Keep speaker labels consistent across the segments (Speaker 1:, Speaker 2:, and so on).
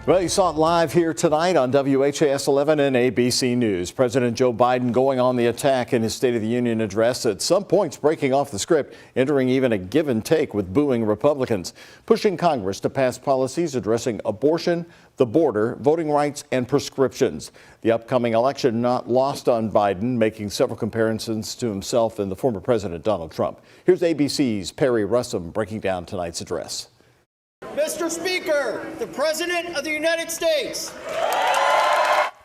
Speaker 1: Well, you saw it live here tonight on WHAS 11 and ABC News. President Joe Biden going on the attack in his State of the Union address, at some points breaking off the script, entering even a give and take with booing Republicans, pushing Congress to pass policies addressing abortion, the border, voting rights, and prescriptions. The upcoming election not lost on Biden, making several comparisons to himself and the former President Donald Trump. Here's ABC's Perry Russum breaking down tonight's address.
Speaker 2: Mr. Speaker, the President of the United States.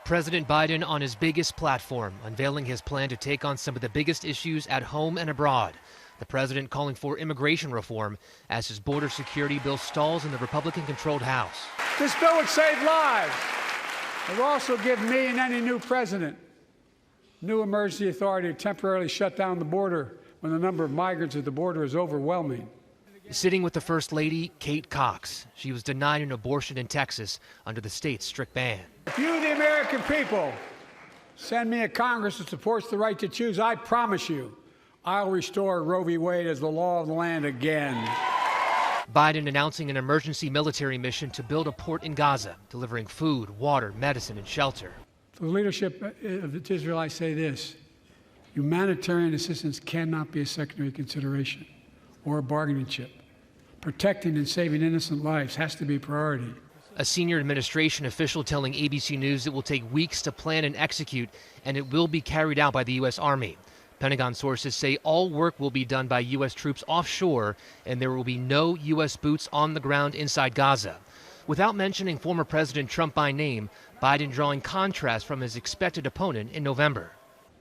Speaker 3: President Biden on his biggest platform, unveiling his plan to take on some of the biggest issues at home and abroad. The president calling for immigration reform as his border security bill stalls in the Republican-controlled House.
Speaker 4: This bill would save lives. It will also give me and any new president new emergency authority to temporarily shut down the border when the number of migrants at the border is overwhelming.
Speaker 3: Sitting with the First Lady, Kate Cox. She was denied an abortion in Texas under the state's strict ban.
Speaker 4: If you, the American people, send me a Congress that supports the right to choose, I promise you, I'll restore Roe v. Wade as the law of the land again.
Speaker 3: Biden announcing an emergency military mission to build a port in Gaza, delivering food, water, medicine, and shelter.
Speaker 4: For the leadership of Israel, I say this: humanitarian assistance cannot be a secondary consideration or a bargaining chip. Protecting and saving innocent lives has to be a priority.
Speaker 3: A senior administration official telling ABC News it will take weeks to plan and execute, and it will be carried out by the U.S. Army. Pentagon sources say all work will be done by U.S. troops offshore, and there will be no U.S. boots on the ground inside Gaza. Without mentioning former President Trump by name, Biden drawing contrast from his expected opponent in November.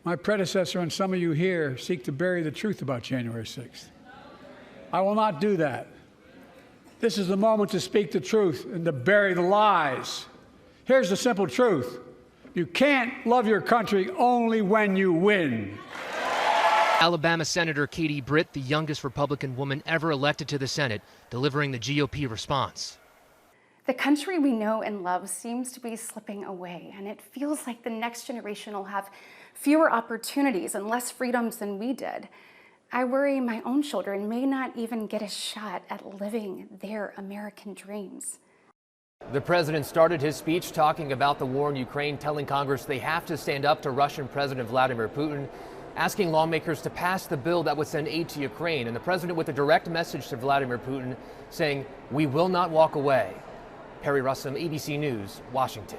Speaker 4: My predecessor and some of you here seek to bury the truth about January 6th. I will not do that. This is the moment to speak the truth and to bury the lies. Here's the simple truth: you can't love your country only when you win.
Speaker 3: Alabama Senator Katie Britt, the youngest Republican woman ever elected to the Senate, delivering the GOP response.
Speaker 5: The country we know and love seems to be slipping away, and it feels like the next generation will have fewer opportunities and less freedoms than we did. I worry my own children may not even get a shot at living their American dreams.
Speaker 6: The president started his speech talking about the war in Ukraine, telling Congress they have to stand up to Russian President Vladimir Putin, asking lawmakers to pass the bill that would send aid to Ukraine. And the president with a direct message to Vladimir Putin saying, "We will not walk away." Perry Russum, ABC News, Washington.